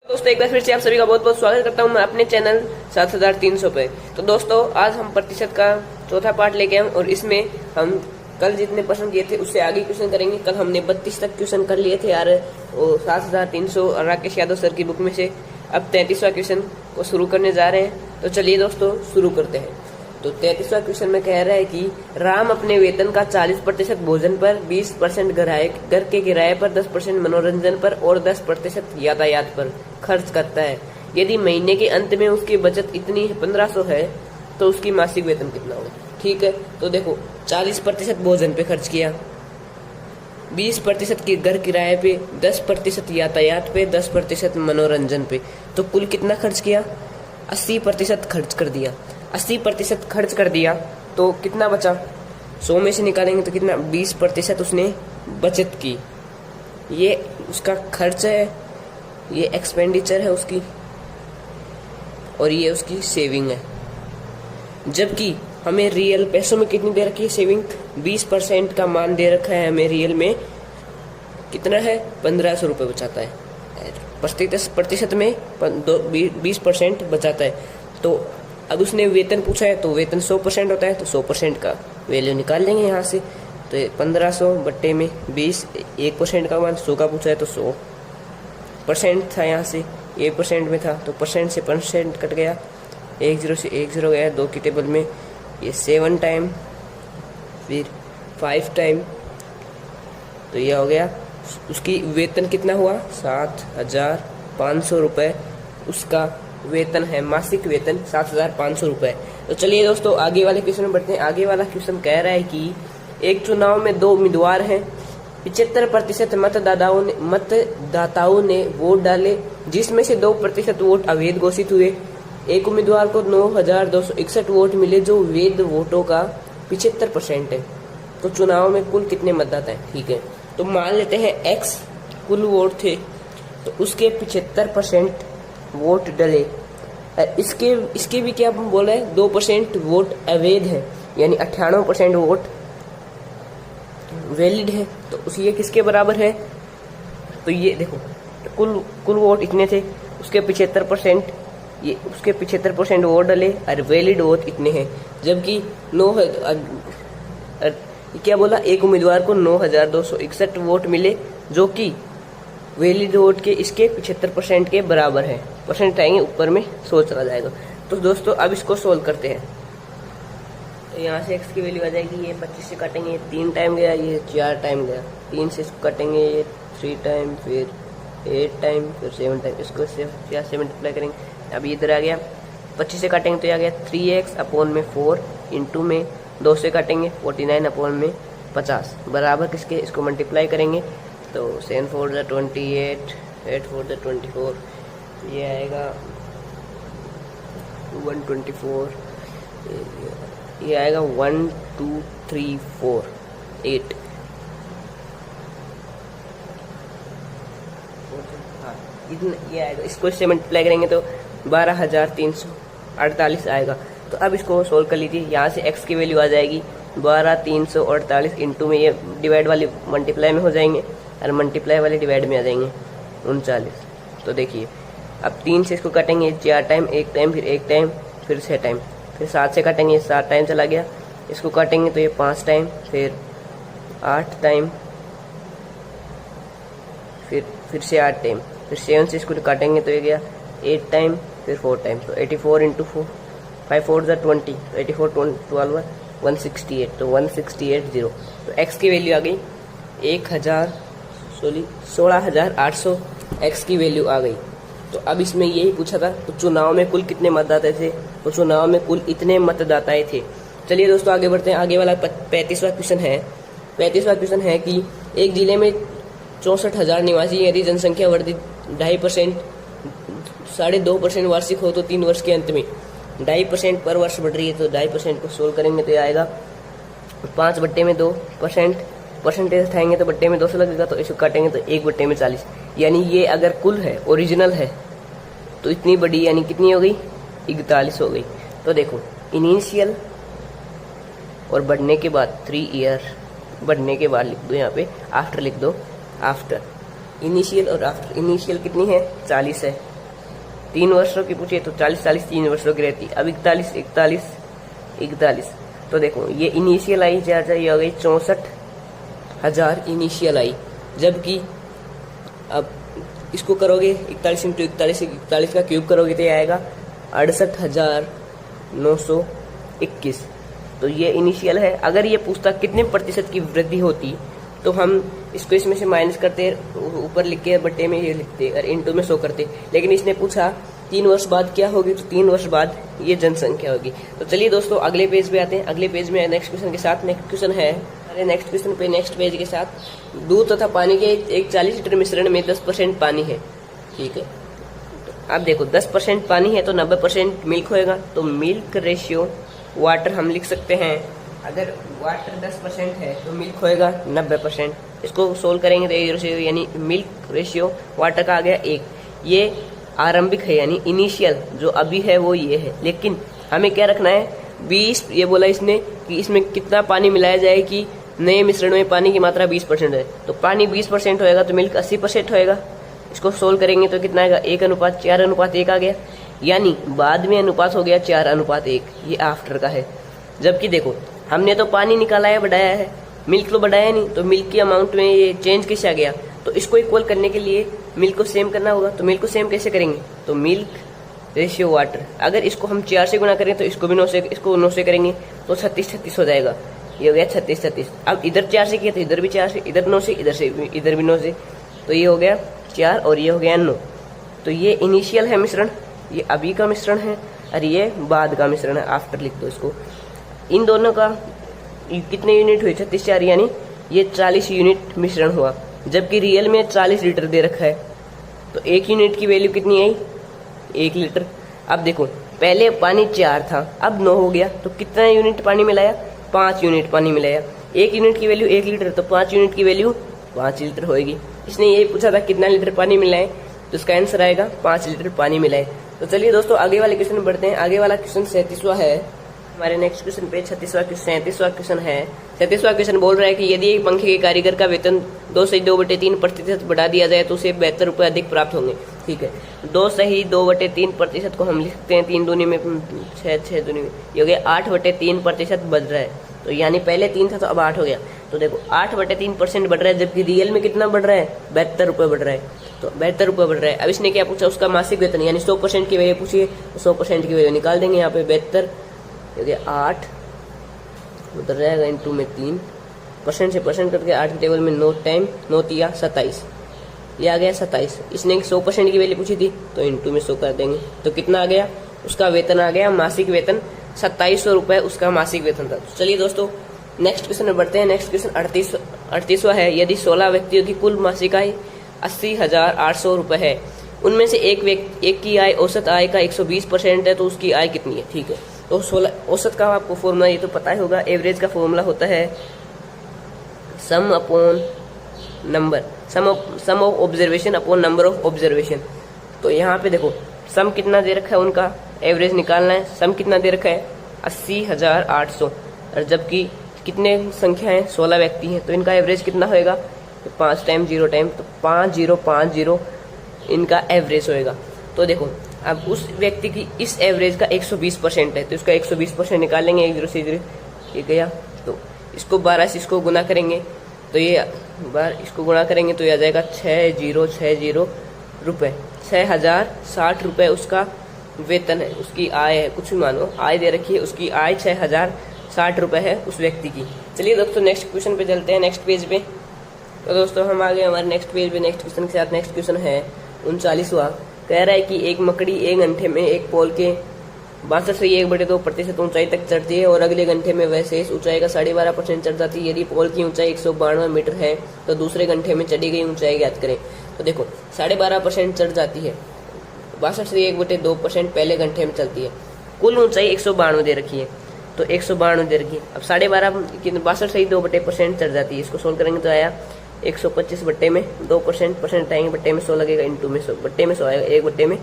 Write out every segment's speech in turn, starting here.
दोस्तों एक बार फिर से आप सभी का बहुत बहुत स्वागत करता हूं मैं अपने चैनल 7300 पे। तो दोस्तों आज हम प्रतिशत का चौथा पार्ट लेके आए और इसमें हम कल जितने प्रश्न किए थे उससे आगे क्वेश्चन करेंगे। कल हमने 32 तक क्वेश्चन कर लिए थे यार, वो 7300 और राकेश यादव सर की बुक में से। अब 33वां क्वेश्चन को शुरू करने जा रहे हैं, तो चलिए दोस्तों शुरू करते हैं। तो 33वां क्वेश्चन में कह रहा है कि राम अपने वेतन का 40% भोजन पर, 20% घर के किराए पर, 10% मनोरंजन पर और 10% यातायात पर खर्च करता है। यदि महीने के अंत में उसकी बचत इतनी 1500 है तो उसकी मासिक वेतन कितना होगा। ठीक है, तो देखो 40% भोजन पे खर्च किया, 20% की घर किराए पे, 10% यातायात पे, 10% मनोरंजन पे, तो कुल कितना खर्च किया? 80% खर्च कर दिया। 80% खर्च कर दिया तो कितना बचा? 100 में से निकालेंगे तो कितना? 20% उसने बचत की। ये उसका खर्च है, ये एक्सपेंडिचर है उसकी, और ये उसकी सेविंग है। जबकि हमें रियल पैसों में कितनी दे रखी है सेविंग? 20% का मान दे रखा है हमें। रियल में कितना है? 1500 रुपये बचाता है। प्रतिशत में 20% बचाता है। तो अब उसने वेतन पूछा है तो वेतन 100% होता है, तो 100% का वैल्यू निकाल लेंगे यहाँ से। तो 1500 बट्टे में 20, 1% का मान 100 का पूछा है तो 100% था। यहाँ से ये परसेंट में था तो परसेंट से परसेंट कट गया, 1 0 से 1 0 गया 2 की टेबल में। ये 7 टाइम, फिर 5 टाइम, तो ये हो गया। उसकी वेतन कितना हुआ? 7500 रुपये उसका वेतन है, मासिक वेतन 7500 रुपये। तो चलिए दोस्तों आगे वाले क्वेश्चन में बढ़ते हैं। आगे वाला क्वेश्चन कह रहा है कि एक चुनाव में 2 उम्मीदवार हैं, 75% मतदाताओं ने वोट डाले, जिसमें से 2% वोट अवैध घोषित हुए। एक उम्मीदवार को 9261 वोट मिले जो वैध वोटों का 75% है। तो चुनाव में कुल कितने मतदाता हैं? ठीक है, तो मान लेते हैं x कुल वोट थे, तो उसके 75% वोट डले। इसके भी क्या बोल रहे हैं? 2% वोट अवैध है, यानी 98% वोट वैलिड है। तो उस ये किसके बराबर है? तो ये देखो कुल वोट इतने थे, उसके 75%, ये उसके 75% वोट डले और वैलिड वोट इतने हैं। जबकि क्या बोला? एक उम्मीदवार को 9261 वोट मिले जो कि वैलिड वोट के इसके 75% के बराबर है। परसेंट आएंगे ऊपर में 100 चला जाएगा। तो दोस्तों अब इसको सोल्व करते हैं। तो यहाँ से x की वैल्यू आ जाएगी, ये 25 से काटेंगे, ये 3 टाइम गया, ये 4 टाइम गया, 3 से इसको काटेंगे, ये 3 टाइम, फिर 8 टाइम, फिर 7 टाइम, इसको से मल्टीप्लाई करेंगे। अब इधर आ गया, 25 से काटेंगे तो आ गया 3x/4 इंटू में 2 से काटेंगे 49/में 50 बराबर किसके? इसको मल्टीप्लाई करेंगे तो 7 4 = 28, 8 4 = 24, ये आएगा 124, ये आएगा 1 2 3 4 8। हाँ इतना ये आएगा। इसको इससे मल्टीप्लाई करेंगे तो 12348 आएगा। तो अब इसको सोल्व कर लीजिए। यहाँ से x की वैल्यू आ जाएगी 12348 इंटू में, ये डिवाइड वाली मल्टीप्लाई में हो जाएंगे और मल्टीप्लाई वाले डिवाइड में आ जाएंगे 39। तो देखिए अब 3 से इसको काटेंगे 4 टाइम, 1 टाइम, फिर 1 टाइम, फिर 6 टाइम, फिर 7 से काटेंगे 7 टाइम चला गया। इसको काटेंगे तो ये 5 टाइम, फिर 8 टाइम, फिर से 8 टाइम, फिर 7 से इसको काटेंगे तो ये गया 8 टाइम, फिर 4 टाइम। तो 84 इंटू 4, 5 4 = 20, 84 12 168, तो 1680। तो x की वैल्यू आ गई 16,800 x की वैल्यू आ गई। तो अब इसमें यही पूछा था तो चुनाव में कुल कितने मतदाता थे? तो चुनाव में कुल इतने मतदाताएं थे। चलिए दोस्तों आगे बढ़ते हैं। आगे वाला 35वां क्वेश्चन है। 35वां क्वेश्चन है कि एक जिले में 64,000 निवासी, यदि जनसंख्या वृद्धि 2.5%, 2.5% वार्षिक हो तो 3 वर्ष के अंत में 2.5% पर वर्ष बढ़ रही है। तो 2.5% को सोल्व करेंगे तो ये आएगा 5/2%। परसेंटेज उठाएंगे तो बट्टे में 2 से लगेगा, तो इसको काटेंगे तो 1/40। यानी ये अगर कुल है, ओरिजिनल है, तो इतनी बड़ी यानी कितनी हो गई? 41 हो गई। तो देखो इनिशियल और बढ़ने के बाद 3 ईयर, बढ़ने के बाद लिख दो, यहाँ पे आफ्टर लिख दो, आफ्टर इनिशियल और आफ्टर। इनिशियल कितनी है? 40 है, 3 वर्षों की पूछे तो 40 3 वर्षों की रहती। अब 41 तो देखो ये इनिशियल आई चार्ज ये हो गई 64,000 इनिशियल आई। जबकि अब इसको करोगे 41 इंटू 41 का क्यूब करोगे तो ये आएगा 68,921। तो ये इनिशियल है। अगर ये पूछता कितने प्रतिशत की वृद्धि होती तो हम इसको इसमें से माइनस करते, ऊपर लिख के बट्टे में ये लिखते और इंटू में 100 करते। लेकिन इसने पूछा 3 वर्ष बाद क्या होगी, तो 3 वर्ष बाद ये जनसंख्या होगी। तो चलिए दोस्तों अगले पेज पे आते हैं। अगले पेज में नेक्स्ट क्वेश्चन के साथ नेक्स्ट क्वेश्चन है हमारे नेक्स्ट क्वेश्चन पे नेक्स्ट पेज के साथ दूध तथा पानी के एक 40 लीटर मिश्रण में 10% पानी है। ठीक है, अब देखो 10% पानी है तो 90% मिल्क होएगा। तो मिल्क रेशियो वाटर हम लिख सकते हैं। अगर वाटर 10% है तो मिल्क होएगा 90%। इसको सोल्व करेंगे तो ये रेशियो यानी मिल्क रेशियो वाटर का आ गया 1। ये आरंभिक है यानी इनिशियल, जो अभी है वो ये है। लेकिन हमें क्या रखना है 20। ये बोला इसने कि इसमें कितना पानी मिलाया जाए कि नए मिश्रण में पानी की मात्रा 20% है। तो पानी 20% होएगा तो मिल्क 80% होएगा। इसको सोल्व करेंगे तो कितना आएगा 1:4:1 आ गया। यानी बाद में अनुपात हो गया 4:1। ये आफ्टर का है। जबकि देखो हमने तो पानी निकाला है, बढ़ाया है, मिल्क तो बढ़ाया नहीं। तो मिल्क की अमाउंट में ये चेंज कैसे आ गया। तो इसको इक्वल करने के लिए मिल्क को सेम करना होगा। तो मिल्क को सेम कैसे करेंगे, तो मिल्क रेशियो वाटर, अगर इसको हम 4 से गुणा करें तो इसको भी 9 से, इसको 9 से करेंगे तो 36 हो जाएगा। ये हो गया 36। अब इधर 4 से किया तो इधर भी 4 से, इधर 9 से, इधर भी 9 से। तो ये हो गया 4 और ये हो गया 9। तो ये इनिशियल है मिश्रण, ये अभी का मिश्रण है और ये बाद का मिश्रण है, आफ्टर लिख दो इसको। इन दोनों का कितने यूनिट हुए 36 यानी ये 40 यूनिट मिश्रण हुआ। जबकि रियल में 40 लीटर दे रखा है। तो 1 यूनिट की वैल्यू कितनी आई 1 लीटर। अब देखो पहले पानी 4 था, अब 9 हो गया। तो कितना यूनिट पानी मिलाया 5 यूनिट पानी मिलाया। 1 यूनिट की वैल्यू 1 लीटर, तो 5 यूनिट की वैल्यू 5 लीटर होगी। इसने ये पूछा था कितना लीटर पानी मिलाए, तो इसका आंसर आएगा 5 लीटर पानी मिलाए। तो चलिए दोस्तों आगे वाले क्वेश्चन बढ़ते हैं। आगे वाला क्वेश्चन 37वां है हमारे नेक्स्ट क्वेश्चन पे। 37वां क्वेश्चन है। 37वां क्वेश्चन बोल रहा है कि यदि एक पंखे के कारीगर का वेतन 2 से 2/3% बढ़ा दिया जाए तो उसे 72 रुपये अधिक प्राप्त होंगे। ठीक है, 2 सही 2/3% को हम लिख सकते हैं 3 दूनी में 6 दूनी में ये हो गया 8/3% बढ़ रहा है। तो यानी पहले 3 था तो अब 8 हो गया। तो देखो 8/3% बढ़ रहा है, जबकि रियल में कितना बढ़ रहा है 72 रुपये बढ़ रहा है। तो 72 रुपये बढ़ रहा है। अब इसने क्या पूछा उसका मासिक वेतन, यानी 100% की वैल्यू पूछिए तो 100% की वैल्यू निकाल देंगे। यहाँ पे 72 8 उधर रहेगा इंटू में 3% से परसेंट करके 8 के टेबल में 9 टाइम 9 तिया 27, ये आ गया 27। इसने 100% की वैल्यू पूछी थी तो इंटू में 100 कर देंगे। तो कितना आ गया उसका वेतन आ गया मासिक वेतन 2700 रुपये उसका मासिक वेतन था। तो चलिए दोस्तों नेक्स्ट क्वेश्चन में बढ़ते हैं। नेक्स्ट क्वेश्चन 38वां है। यदि 16 व्यक्तियों की कुल मासिक आय 80,800 रुपये है, उनमें से एक की आय औसत आय का 120% है, तो उसकी आय कितनी है। ठीक है, तो 16 औसत का आपको फॉर्मूला ये तो पता ही होगा। एवरेज का फॉर्मूला होता है sum upon number, sum of observation upon number of observation. तो यहाँ पे देखो सम कितना दे रखा है, उनका एवरेज निकालना है। सम कितना दे रखा है 80,800, और जबकि कितने संख्या है 16 व्यक्ति हैं, तो इनका एवरेज कितना होएगा 5 टाइम 0 टाइम, तो 5050 इनका एवरेज होएगा। तो देखो अब उस व्यक्ति की इस एवरेज का 120% है, तो इसका 120% निकालेंगे। 1 0 से 0 ये गया, तो इसको 12 से इसको गुना करेंगे तो ये इसको गुणा करेंगे तो ये आ जाएगा 6060 रुपये। 6060 रुपये उसका वेतन है, उसकी आय है, कुछ भी मानो आय दे रखी है, उसकी आय 6060 रुपये है उस व्यक्ति की। चलिए दोस्तों नेक्स्ट क्वेश्चन पे चलते हैं, नेक्स्ट पेज पे। तो दोस्तों हम आ गए हमारे नेक्स्ट पेज पे नेक्स्ट क्वेश्चन के साथ। नेक्स्ट क्वेश्चन है 39वां। कह रहा है कि एक मकड़ी एक घंटे में एक पोल के 62 से 1/2% ऊंचाई तक चढ़ती है और अगले घंटे में वह शेष ऊंचाई का 12.5% चढ़ जाती है। यदि पोल की ऊंचाई 192 मीटर है तो दूसरे घंटे में चढ़ी गई ऊंचाई ज्ञात करें। तो देखो 12.5% चढ़ जाती है, 62 से 1/2% पहले घंटे में चलती है। कुल ऊंचाई 192 दे रखी है, तो 192 दे रखी है। अब 12.5 से 2% चढ़ जाती है। इसको सोल्व करेंगे तो आया 125 बट्टे में 2% परसेंट आएंगे, बट्टे में 100 लगेगा, इंटू में 100, बट्टे में 100 आएगा, 1 बट्टे में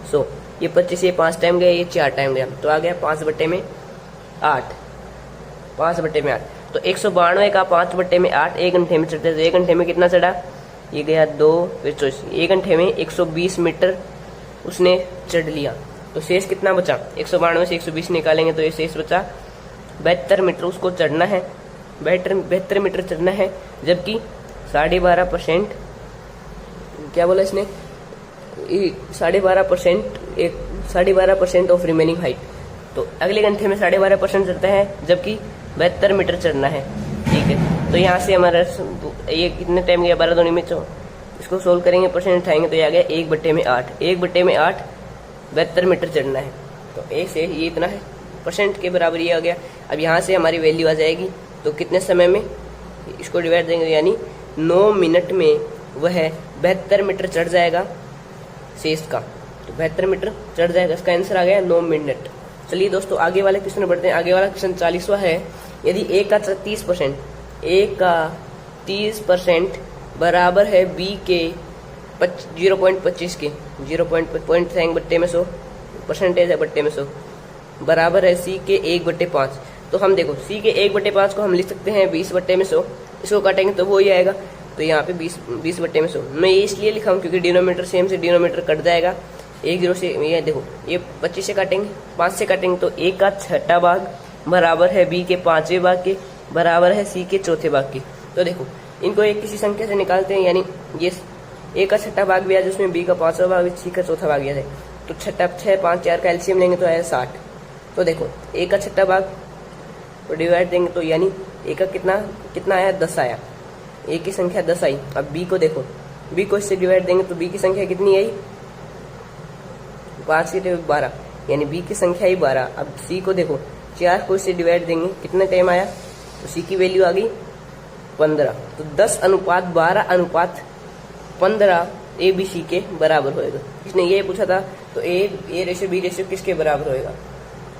100। ये 25 ये 5 टाइम गया, ये 4 टाइम गया, तो आ गया 5 बट्टे में 8, 5 बट्टे में 8। तो 192 का 5 बट्टे में 8 1 घंटे में चढ़ते, तो 1 घंटे में कितना चढ़ा, ये गया 2 फिर 24, 1 घंटे में 120 मीटर उसने चढ़ लिया। तो शेष कितना बचा? 192 से 120 निकालेंगे तो ये शेष बचा 72 मीटर उसको चढ़ना है, 72 मीटर चढ़ना है, जबकि 12.5% क्या बोला इसने, 12.5% ऑफ रिमेनिंग हाइट। तो अगले घंटे में 12.5% चढ़ता है, जबकि 72 मीटर चढ़ना है। ठीक है, तो यहाँ से हमारा ये कितने टाइम गया? 12 दूनी में 4। इसको सोल्व करेंगे, परसेंट उठाएंगे तो ये आ गया 1/8। 1/8 72 मीटर चढ़ना है। तो ए से ये इतना है, परसेंट के बराबर ये आ गया। अब यहाँ से हमारी वैल्यू आ जाएगी, तो कितने समय में इसको डिवाइड देंगे, यानी 9 मिनट में वह 72 मीटर चढ़ जाएगा शेष का। तो 72 मीटर चढ़ जाएगा, इसका आंसर आ गया 9 मिनट। चलिए दोस्तों आगे वाले क्वेश्चन बढ़ते हैं। आगे वाला क्वेश्चन 40वां है। यदि ए का 30% बराबर है बी के 0.25 के, 0.5 बट्टे में 100, परसेंटेज है बट्टे में 100, बराबर है सी के 1/5। तो हम देखो सी के 1/5 को हम लिख सकते हैं 20/100। इसको काटेंगे तो वो ही आएगा। तो यहाँ पे 20/100 मैं ये इसलिए लिखा हूँ क्योंकि डिनोमीटर सेम से डिनोमीटर कट जाएगा। 1 0 से ये देखो, ये 25 से काटेंगे, 5 से काटेंगे तो ए का 6ठा भाग बराबर है बी के 5वें भाग के, बराबर है सी के 4थे भाग के। तो देखो इनको एक किसी संख्या से निकालते हैं, यानी ये ए का 6ठा भाग भी आ जाए, उसमें बी का 5वां भाग, सी का 4था भाग आ जाए। तो 6, 5, 4 का एलसीएम लेंगे तो आया 60। तो देखो ए का 6ठा भाग तो डिवाइड देंगे तो यानी ए का कितना आया? 10 आया। ए की संख्या 10 आई। अब बी को देखो, बी को इससे डिवाइड देंगे तो बी की संख्या कितनी आई? 5 के 12, यानी बी की संख्या ही 12। अब सी को देखो, 4 को इससे डिवाइड देंगे, कितना टाइम आया? तो सी की वैल्यू आ गई 15। तो 10:12:15 ए बी सी के बराबर होएगा। इसने ये पूछा था, तो ए रेशियो बी रेशियो किसके बराबर होएगा?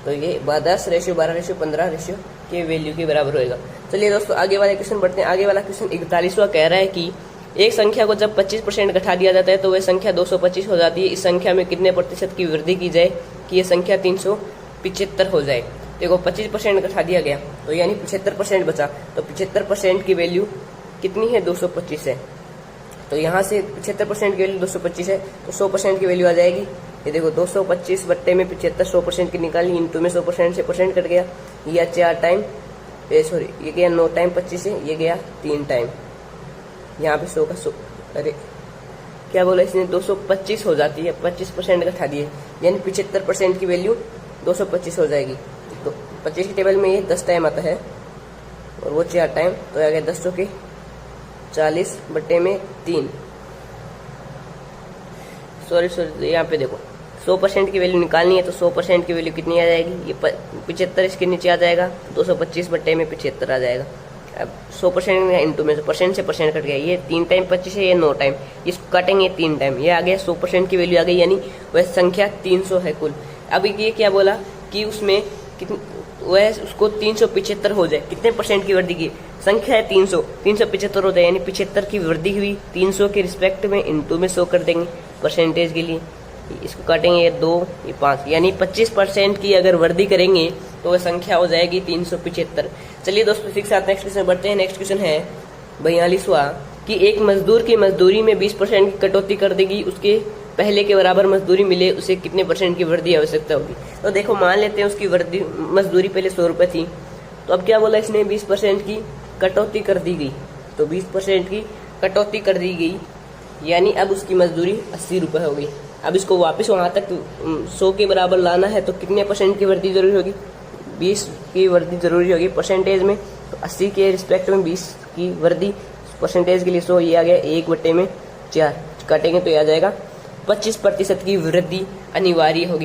तो ये 10:12:15 के वैल्यू के बराबर होएगा। चलिए दोस्तों आगे वाले क्वेश्चन बढ़ते हैं। आगे वाला क्वेश्चन 41वां कह रहा है कि एक संख्या को जब 25% घटा दिया जाता है तो वह संख्या 225 हो जाती है। इस संख्या में कितने प्रतिशत की वृद्धि की जाए कि यह संख्या 375 हो जाए? देखो 25% घटा दिया गया तो यानी 75% बचा। तो 75% की वैल्यू कितनी है? 225 है। तो यहाँ से 75% की वैल्यू 225 है, तो 100% की वैल्यू आ जाएगी। ये देखो 225 बट्टे में 75, 100% की निकाली, इंटू में 100% से परसेंट कट गया। ये 4 टाइम, सॉरी ये गया 9 टाइम 25 है, ये गया 3 टाइम। यहाँ पे 100 का 100, अरे क्या बोला इसने? 225 हो जाती है, 25% घटा दिए, यानी 75% की वैल्यू 225 हो जाएगी। तो 25 की टेबल में ये 10 टाइम आता है और वो 4 टाइम, तो आ गया 10 के 40 बट्टे में 3। सॉरी यहाँ पे देखो 100% की वैल्यू निकालनी है, तो 100% की वैल्यू कितनी आ जाएगी? ये 75 इसके नीचे आ जाएगा, 225 बट्टे में 75 आ जाएगा। अब 100% इंटू में परसेंट से परसेंट कट गया। ये 3 टाइम 25 है, ये 9 टाइम, इसको काटेंगे 3 टाइम, ये आ गया 100% की वैल्यू आ गई, यानी वह संख्या 300 है कुल। अब ये क्या बोला कि उसमें वह उसको 375 हो जाए, कितने परसेंट की वृद्धि की? संख्या है 300, 375 हो जाए, यानी 75 की वृद्धि हुई। 300 के रिस्पेक्ट में इंटू में 100 कर देंगे परसेंटेज के लिए। इसको काटेंगे, ये 2 ये 5, यानी 25% की अगर वृद्धि करेंगे तो वह संख्या हो जाएगी 375। चलिए दोस्तों इसी के साथ नेक्स्ट क्वेश्चन बढ़ते हैं। नेक्स्ट क्वेश्चन है 42वां कि एक मजदूर की मजदूरी में 20% की कटौती कर देगी, उसके पहले के बराबर मजदूरी मिले, उसे कितने परसेंट की वृद्धि आवश्यकता होगी? तो देखो मान लेते हैं उसकी मजदूरी पहले 100 रुपये थी, तो अब क्या बोला इसने? 20% की कटौती कर दी गई। तो 20% की कटौती कर दी गई, यानी अब उसकी मजदूरी 80 रुपये हो गई। अब इसको वापस वहां तक 100 के बराबर लाना है, तो कितने परसेंट की वृद्धि जरूरी होगी? 20 की वृद्धि जरूरी होगी परसेंटेज में। तो 80 के रिस्पेक्ट में 20 की वृद्धि, परसेंटेज के लिए 100, ये आ गया 1/4। काटेंगे तो ये आ जाएगा 25% की वृद्धि अनिवार्य होगी।